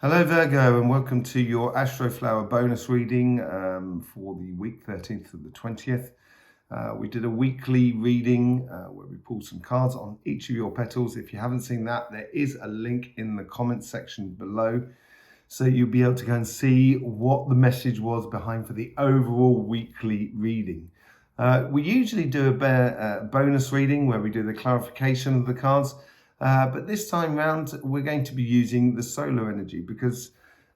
Hello Virgo, and welcome to your Astroflower bonus reading for the week 13th to the 20th. We did a weekly reading where we pulled some cards on each of your petals. If you haven't seen that, there is a link in the comments section below, so you'll be able to go and see what the message was behind for the overall weekly reading. We usually do a bonus reading where we do the clarification of the cards. But this time round, we're going to be using the solar energy because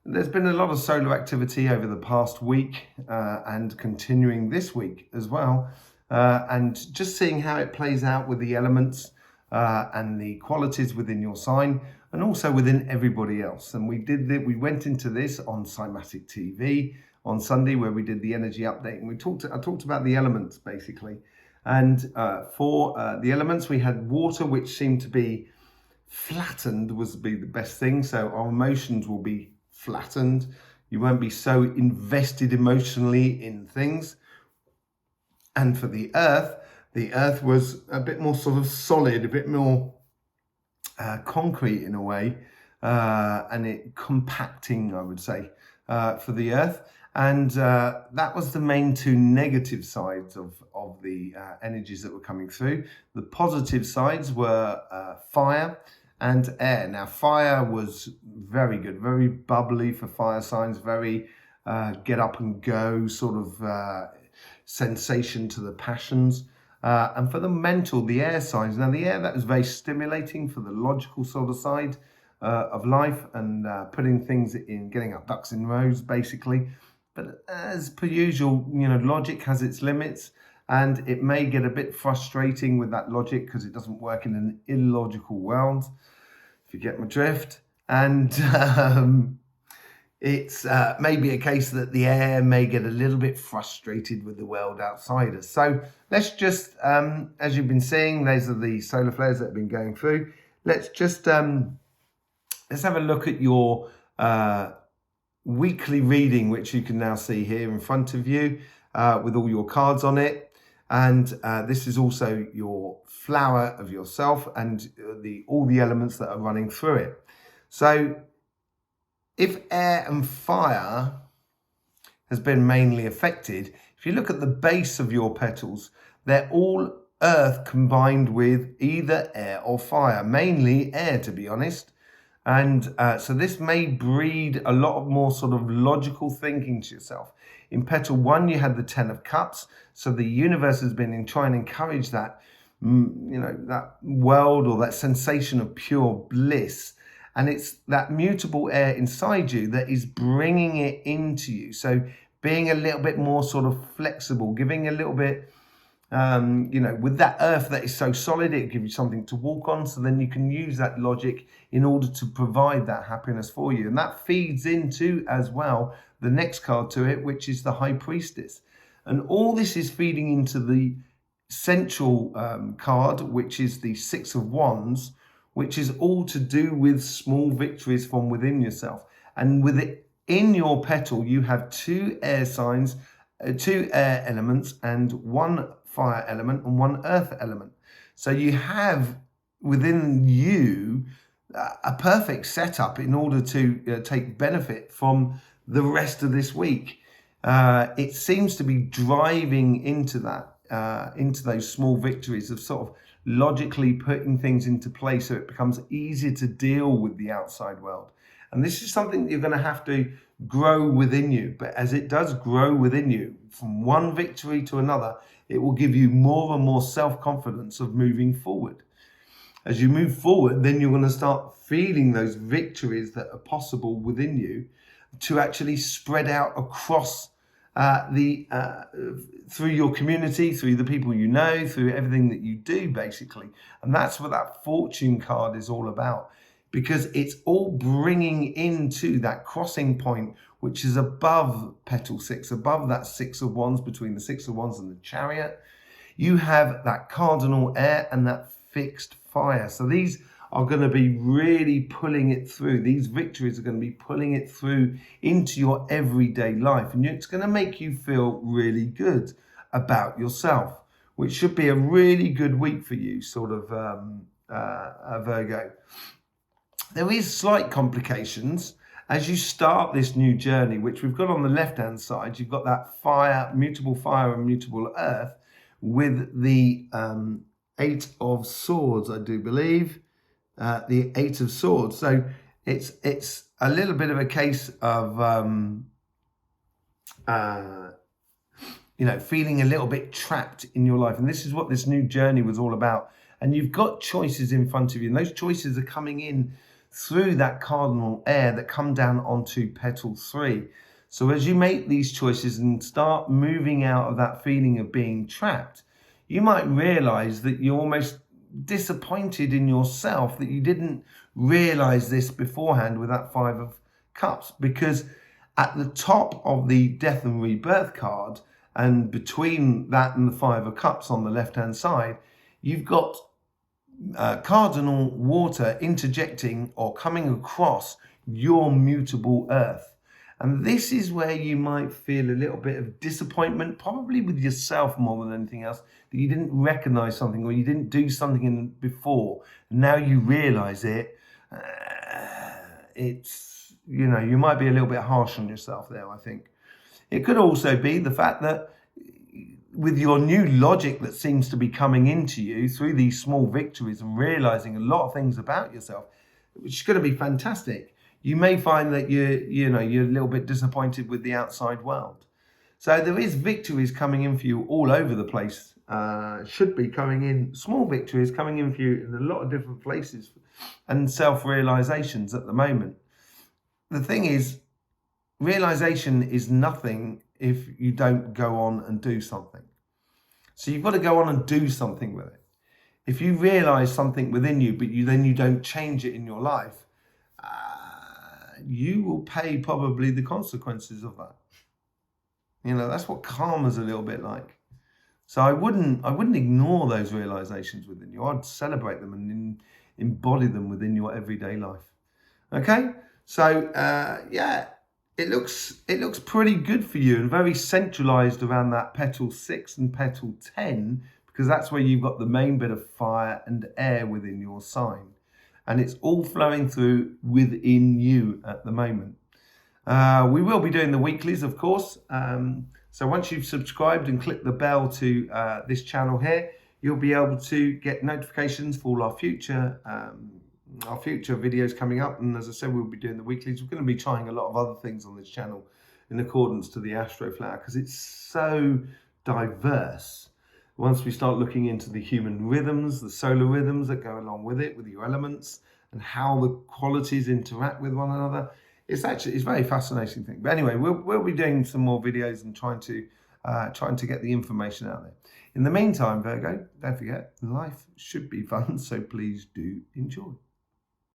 there's been a lot of solar activity over the past week and continuing this week as well. And just seeing how it plays out with the elements and the qualities within your sign and also within everybody else. And we went into this on Cymatic TV on Sunday where we did the energy update, and I talked about the elements basically. And for the elements, we had water, which seemed to be flattened, be the best thing. So our emotions will be flattened. You won't be so invested emotionally in things. And for the earth was a bit more sort of solid, a bit more concrete in a way, and it compacting, I would say, for the earth. And that was the main two negative sides of the energies that were coming through. The positive sides were fire and air. Now, fire was very good, very bubbly for fire signs, very get up and go sort of sensation to the passions. And for the mental, the air signs. Now, the air, that was very stimulating for the logical sort of side of life and putting things in, getting our ducks in rows, basically. But as per usual, logic has its limits, and it may get a bit frustrating with that logic because it doesn't work in an illogical world, if you get my drift. And it's maybe a case that the air may get a little bit frustrated with the world outside us. So let's just, as you've been seeing, those are the solar flares that have been going through. Let's just, let's have a look at your weekly reading, which you can now see here in front of you with all your cards on it. And this is also your flower of yourself and all the elements that are running through it. So if air and fire has been mainly affected, if you look at the base of your petals, they're all earth combined with either air or fire, mainly air, to be honest. And so this may breed a lot more sort of logical thinking to yourself. In petal 1, you had the 10 of cups. So the universe has been trying to encourage that, that world or that sensation of pure bliss. And it's that mutable air inside you that is bringing it into you. So being a little bit more sort of flexible, giving a little bit, with that earth that is so solid, it gives you something to walk on. So then you can use that logic in order to provide that happiness for you. And that feeds into as well the next card to it, which is the High Priestess. And all this is feeding into the central card, which is the Six of Wands, which is all to do with small victories from within yourself. And with it in your petal, you have two air signs, two air elements, and one fire element and one earth element. So you have within you a perfect setup in order to take benefit from the rest of this week. It seems to be driving into that, into those small victories of sort of logically putting things into place so it becomes easier to deal with the outside world. And this is something that you're going to have to grow within you. But as it does grow within you, from one victory to another, it will give you more and more self-confidence of moving forward. As you move forward, then you're going to start feeling those victories that are possible within you to actually spread out across through your community, through the people you know, through everything that you do, basically. And that's what that fortune card is all about, because it's all bringing into that crossing point, which is above petal 6, above that Six of Wands, between the Six of Wands and the Chariot. You have that cardinal air and that fixed fire. So these are going to be really pulling it through. These victories are going to be pulling it through into your everyday life. And it's going to make you feel really good about yourself, which should be a really good week for you, sort of, Virgo. There is slight complications as you start this new journey, which we've got on the left-hand side, you've got that fire, mutable fire and mutable earth with the 8 of Swords, I do believe, the 8 of Swords. So it's a little bit of a case of, feeling a little bit trapped in your life. And this is what this new journey was all about. And you've got choices in front of you. And those choices are coming in through that cardinal air that come down onto petal 3. So as you make these choices and start moving out of that feeling of being trapped, you might realize that you're almost disappointed in yourself that you didn't realize this beforehand with that 5 of Cups, because at the top of the Death and Rebirth card, and between that and the 5 of Cups on the left-hand side, you've got cardinal water interjecting or coming across your mutable earth. And this is where you might feel a little bit of disappointment, probably with yourself more than anything else, that you didn't recognize something or you didn't do something before. And now you realize it. You might be a little bit harsh on yourself there, I think. It could also be the fact that with your new logic that seems to be coming into you through these small victories and realizing a lot of things about yourself, which is going to be fantastic, you may find that you're a little bit disappointed with the outside world. So there is victories coming in for you all over the place. Should be coming in, small victories coming in for you in a lot of different places, and self-realizations at the moment. The thing is, realization is nothing if you don't go on and do something. So you've got to go on and do something with it. If you realize something within you, but you don't change it in your life, you will pay probably the consequences of that. That's what karma's a little bit like. So I wouldn't ignore those realizations within you. I'd celebrate them and embody them within your everyday life. Okay? So it looks pretty good for you and very centralized around that petal 6 and petal 10, because that's where you've got the main bit of fire and air within your sign. And it's all flowing through within you at the moment. We will be doing the weeklies, of course. So once you've subscribed and clicked the bell to this channel here, you'll be able to get notifications for all our future videos coming up. And as I said, we'll be doing the weeklies. We're going to be trying a lot of other things on this channel in accordance to the Astroflower, because it's so diverse. Once we start looking into the human rhythms, the solar rhythms that go along with it, with your elements, and how the qualities interact with one another, it's a very fascinating thing. But anyway, we'll be doing some more videos and trying to get the information out there. In the meantime, Virgo, don't forget, life should be fun, so please do enjoy.